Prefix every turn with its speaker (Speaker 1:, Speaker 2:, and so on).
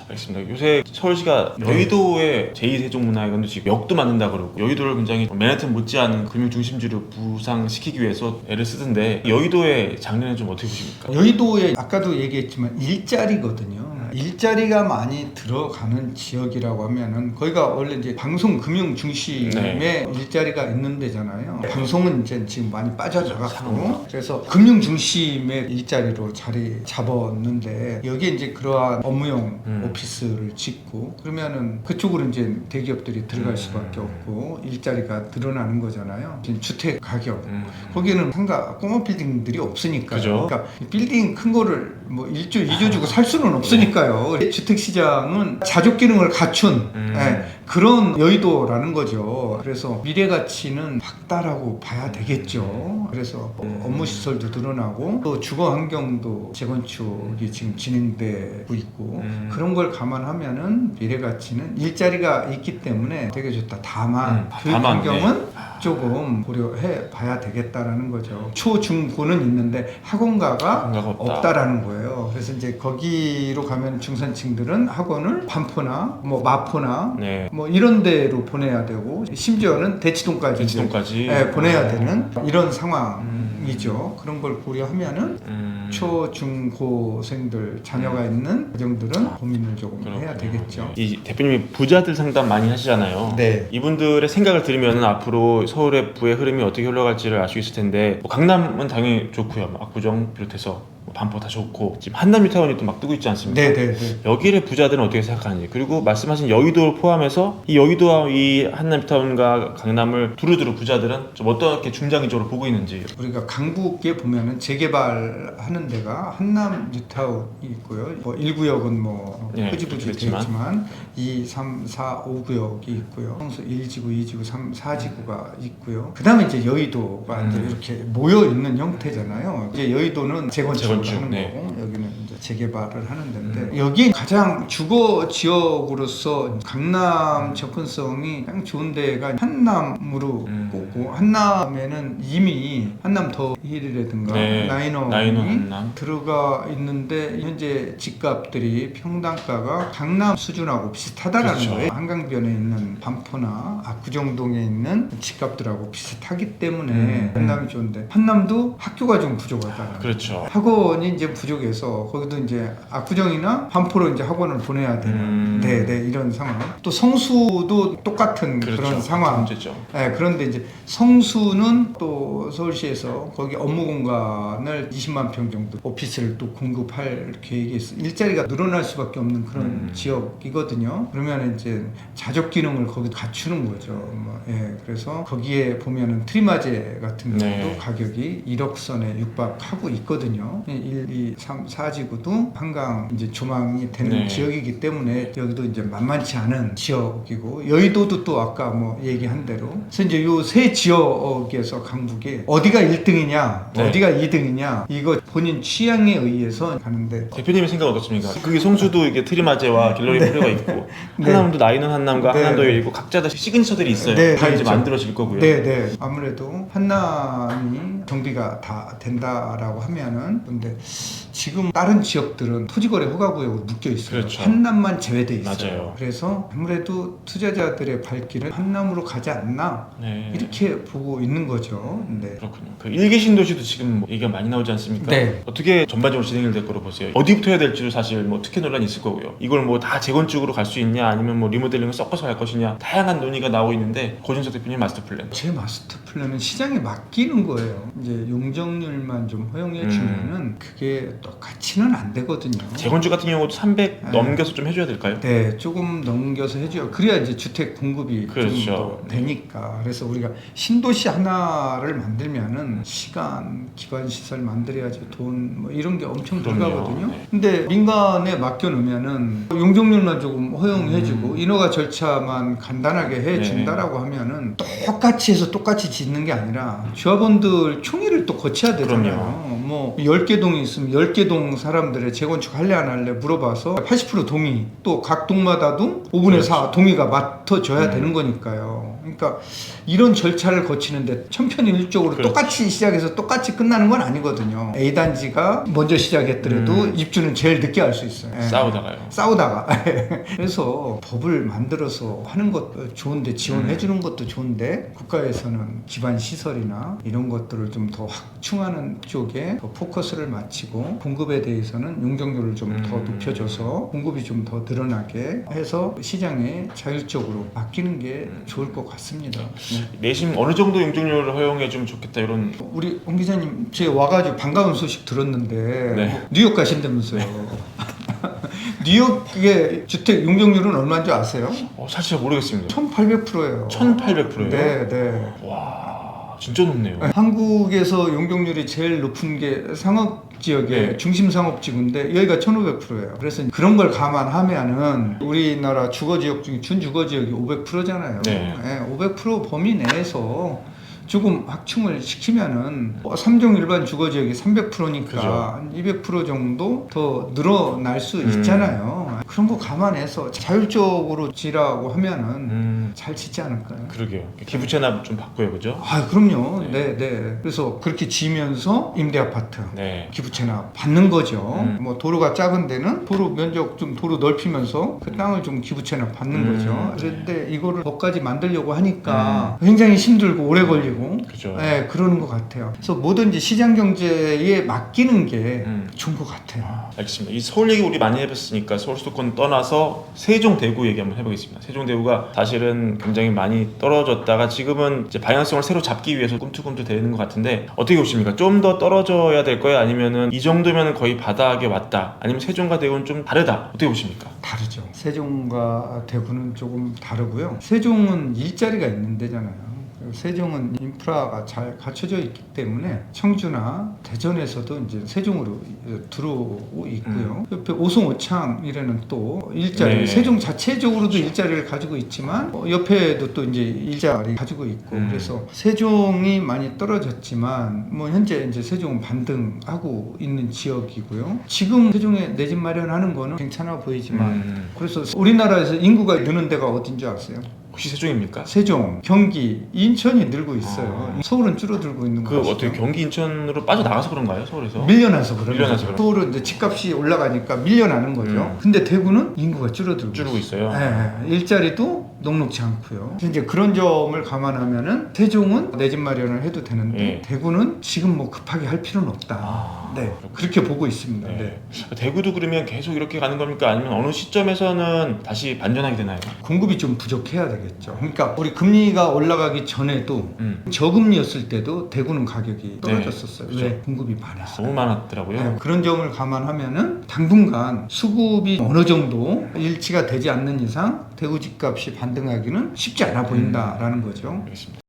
Speaker 1: 알겠습니다. 요새 서울시가 여의도의 제2세종문화회관도 지금 역도 만든다 그러고 여의도를 굉장히 맨하튼 못지않은 금융 중심지로 부상시키기 위해서 애를 쓰던데 여의도의 장래는 좀 어떻게 보십니까?
Speaker 2: 여의도에 아까도 얘기했지만 일자리거든요. 일자리가 많이 들어가는 지역이라고 하면은 거기가 원래 이제 방송 금융 중심의 일자리가 있는 데잖아요. 방송은 이제 지금 많이 빠져나갔고 그래서 금융 중심의 일자리로 자리 잡았는데 여기에 이제 그러한 업무용 오피스를 짓고 그러면은 그쪽으로 이제 대기업들이 들어갈 수밖에 없고 일자리가 늘어나는 거잖아요. 지금 주택 가격 거기는 상가 꼬마 빌딩들이 없으니까요.
Speaker 1: 그죠?
Speaker 2: 그러니까 빌딩 큰 거를 뭐 1조, 2조 주고 살 수는 없으니까요. 주택시장은 자족 기능을 갖춘 그런 여의도라는 거죠. 그래서 미래 가치는 박다라고 봐야 되겠죠. 그래서 업무 시설도 늘어나고 또 주거 환경도 재건축이 지금 진행되고 있고 그런 걸 감안하면은 미래 가치는 일자리가 있기 때문에 되게 좋다. 다만 교육 환경은 조금 고려해 봐야 되겠다라는 거죠. 초, 중, 고는 있는데 학원가가 없다라는 거예요. 그래서 이제 거기로 가면 중산층들은 학원을 반포나 뭐 마포나 뭐 이런 데로 보내야 되고 심지어는 대치동까지 보내야 되는 이런 상황이죠. 그런 걸 고려하면은 초, 중, 고생들 자녀가 있는 가정들은 고민을 조금 해야 되겠죠.
Speaker 1: 이 대표님이 부자들 상담 많이 하시잖아요.
Speaker 2: 네.
Speaker 1: 이분들의 생각을 들으면 앞으로 서울의 부의 흐름이 어떻게 흘러갈지를 알 수 있을 텐데 뭐 강남은 당연히 좋고요. 뭐 압구정 비롯해서 반포 다 좋고 지금 한남 뉴타운이 또 막 뜨고 있지 않습니까?
Speaker 2: 네네.
Speaker 1: 여기를 부자들은 어떻게 생각하는지 그리고 말씀하신 여의도를 포함해서 이 여의도와 이 한남 뉴타운과 강남을 두루두루 부자들은 좀 어떻게 중장기적으로 보고 있는지.
Speaker 2: 우리가 강북에 보면은 재개발하는 데가 한남 뉴타운이 있고요. 뭐 1구역은 뭐 흐지부지 되겠지만 2, 3, 4, 5구역이 있고요. 평소 1지구, 2지구, 3, 4지구가 있고요. 그 다음에 이제 여의도가 이제 이렇게 모여 있는 형태잖아요. 이제 여의도는 재건축을 하는 거고 여기는 이제 재개발을 하는 데인데 여기 가장 주거 지역으로서 강남 접근성이 가장 좋은 데가 한남으로 꼽고 한남에는 이미 한남 더 힐이라든가 나인홈이 들어가 있는데 현재 집값들이 평당가가 강남 수준하고 비슷하다라는 거예요. 한강변에 있는 반포나 압구정동에 있는 집값들하고 비슷하기 때문에 한남이 좋은데 한남도 학교가 좀 부족하다.
Speaker 1: 그렇죠.
Speaker 2: 학원이 이제 부족해서 거기도 이제 압구정이나 반포로 이제 학원을 보내야 되는 이런 상황. 또 성수도 똑같은 그런 상황. 그런데 이제 성수는 또 서울시에서 거기 업무 공간을 20만 평 정도 오피스를 또 공급할 계획이 있어. 일자리가 늘어날 수밖에 없는 그런 지역이거든요. 그러면 이제 자족 기능을 거기 갖추는 거죠. 그래서 거기에 보면은 트리마제 같은 경우도 가격이 1억 선에 육박하고 있거든요. 1, 2, 3, 4지구도 한강 이제 조망이 되는 지역이기 때문에 여기도 이제 만만치 않은 지역이고 여의도도 또 아까 뭐 얘기한 대로 그래서 이제 요 세 지역에서 강북에 어디가 1등이냐 어디가 2등이냐 이거 본인 취향에 의해서 가는데
Speaker 1: 대표님의 생각은 어떻습니까? 그게 성수도 이게 트리마제와 갤러리 프레가 있고 한남도 나인원 한남과 한남도 있고 각자 다 시그니처들이 있어요. 다 이제 만들어질 거고요.
Speaker 2: 아무래도 한남이 정비가 다 된다라고 하면은 근데 지금 다른 지역들은 토지거래 허가구역으로 묶여 있어요. 한남만 제외돼 있어요. 그래서 아무래도 투자자들의 발길은 한남으로 가지 않나 이렇게 보고 있는 거죠.
Speaker 1: 그렇군요. 그 1기 신도시도 지금 뭐 얘기가 많이 나오지 않습니까? 어떻게 전반적으로 진행이 될 거로 보세요? 어디부터 해야 될지도 사실 뭐 특혜 논란이 있을 거고요. 이걸 뭐 다 재건축으로 갈 수 있냐 아니면 뭐 리모델링을 섞어서 갈 것이냐 다양한 논의가 나오고 있는데 고준석 대표님 마스터 플랜.
Speaker 2: 제 마스터 플랜은 시장에 맡기는 거예요. 이제 용적률만 좀 허용해 주면은 그게 똑같이는 안 되거든요.
Speaker 1: 재건축 같은 경우도 300 넘겨서 좀 해줘야 될까요?
Speaker 2: 조금 넘겨서 해줘요. 그래야 이제 주택 공급이 좀 더 되니까. 그래서 우리가 신도시 하나를 만들면은 시간, 기반 시설 만들어야지 돈 뭐 이런 게 엄청 들어가거든요. 근데 민간에 맡겨놓으면은 용적률만 조금 허용해주고 인허가 절차만 간단하게 해준다라고 하면은 똑같이 해서 똑같이 짓는 게 아니라 조합원들 총회를 또 거쳐야 되잖아요. 뭐 10개 동이 있으면 10개 동 사람들의 재건축 할래 안 할래 물어봐서 80% 동의, 또 각 동마다도 5분의 4 동의가 맡아줘야 되는 거니까요. 그러니까 이런 절차를 거치는데 천편일률적으로
Speaker 1: 그렇죠.
Speaker 2: 똑같이 시작해서 똑같이 끝나는 건 아니거든요. A단지가 먼저 시작했더라도 입주는 제일 늦게 할 수 있어요. 예. 싸우다가 그래서 법을 만들어서 하는 것도 좋은데 지원해 주는 것도 좋은데 국가에서는 기반 시설이나 이런 것들을 좀 더 확충하는 쪽에 더 포커스를 맞추고 공급에 대해서는 용적률을 좀 더 높여줘서 공급이 좀 더 늘어나게 해서 시장에 자율적으로 맡기는 게 좋을 것 같습니다. 네.
Speaker 1: 내심 어느 정도 용적률을 허용해 주면 좋겠다 이런.
Speaker 2: 우리 홍 기자님 제가 와가지고 반가운 소식 들었는데
Speaker 1: 네.
Speaker 2: 뭐 뉴욕 가신다면서요. 뉴욕의 주택 용적률은 얼마인 줄 아세요?
Speaker 1: 사실 잘 모르겠습니다.
Speaker 2: 1800%예요.
Speaker 1: 1800%예요?
Speaker 2: 네, 네.
Speaker 1: 와, 진짜 높네요.
Speaker 2: 한국에서 용적률이 제일 높은 게 상업 지역의
Speaker 1: 네.
Speaker 2: 중심 상업지구인데 여기가 1500%예요. 그래서 그런 걸 감안하면은 우리나라 주거지역 중에 준주거지역이 500%잖아요.
Speaker 1: 네.
Speaker 2: 500% 범위 내에서 조금 확충을 시키면은 3종 일반 주거지역이 300%니까
Speaker 1: 그죠.
Speaker 2: 한 200% 정도 더 늘어날 수 있잖아요. 그런 거 감안해서 자율적으로 지라고 하면은 잘 짓지 않을까요?
Speaker 1: 그러게요. 기부 체납 좀 바꿔요, 그죠?
Speaker 2: 아, 그럼요.
Speaker 1: 네.
Speaker 2: 네. 그래서 그렇게 지면서 임대 아파트
Speaker 1: 네.
Speaker 2: 기부채납 받는 거죠. 뭐 도로가 작은 데는 도로 면적 좀 도로 넓히면서 그 땅을 좀 기부채납 받는 거죠. 그런데 이거를 법까지 만들려고 하니까 굉장히 힘들고 오래 걸리고
Speaker 1: 그죠.
Speaker 2: 네, 그러는 것 같아요. 그래서 뭐든지 시장 경제에 맡기는 게 좋은 것 같아요.
Speaker 1: 알겠습니다. 이 서울 얘기 우리 많이 해봤으니까 서울 수도권 떠나서 세종 대구 얘기 한번 해보겠습니다. 세종 대구가 사실은 굉장히 많이 떨어졌다가 지금은 이제 방향성을 새로 잡기 위해서 꿈틀꿈틀 되는 것 같은데 어떻게 보십니까? 좀 더 떨어져야 될 거예요? 아니면은 이 정도면 거의 바닥에 왔다? 아니면 세종과 대구는 좀 다르다? 어떻게 보십니까?
Speaker 2: 다르죠. 세종과 대구는 조금 다르고요. 세종은 일자리가 있는 데잖아요. 세종은 인프라가 잘 갖춰져 있기 때문에 청주나 대전에서도 이제 세종으로 들어오고 있고요. 옆에 오송오창이라는 또 일자리,
Speaker 1: 네.
Speaker 2: 세종 자체적으로도 일자리를 가지고 있지만 옆에도 또 이제 일자리 가지고 있고 그래서 세종이 많이 떨어졌지만 뭐 현재 이제 세종은 반등하고 있는 지역이고요. 지금 세종에 내 집 마련하는 거는 괜찮아 보이지만 그래서 우리나라에서 인구가 느는 데가 어딘 줄 아세요?
Speaker 1: 혹시 세종입니까?
Speaker 2: 세종, 경기, 인천이 늘고 있어요. 서울은 줄어들고 있는
Speaker 1: 그
Speaker 2: 거죠.
Speaker 1: 어떻게 경기 인천으로 빠져나가서 그런가요? 서울에서?
Speaker 2: 밀려나서 그런
Speaker 1: 밀려나서
Speaker 2: 거죠.
Speaker 1: 그런
Speaker 2: 서울은 이제 집값이 올라가니까 밀려나는 거죠. 근데 대구는 인구가 줄어들고
Speaker 1: 있어요.
Speaker 2: 네, 일자리도 녹록지 않고요. 이제 그런 점을 감안하면은 세종은 내 집 마련을 해도 되는데
Speaker 1: 네.
Speaker 2: 대구는 지금 뭐 급하게 할 필요는 없다. 네, 그렇게 보고 있습니다.
Speaker 1: 네. 대구도 그러면 계속 이렇게 가는 겁니까? 아니면 어느 시점에서는 다시 반전하게 되나요?
Speaker 2: 공급이 좀 부족해야 되겠죠. 그러니까 우리 금리가 올라가기 전에도 저금리였을 때도 대구는 가격이 떨어졌었어요.
Speaker 1: 그렇죠.
Speaker 2: 왜? 공급이 많았어요.
Speaker 1: 너무 많았더라고요.
Speaker 2: 네, 그런 점을 감안하면은 당분간 수급이 어느 정도 일치가 되지 않는 이상 대구 집값이 반등하기는 쉽지 않아 보인다라는 거죠.
Speaker 1: 알겠습니다.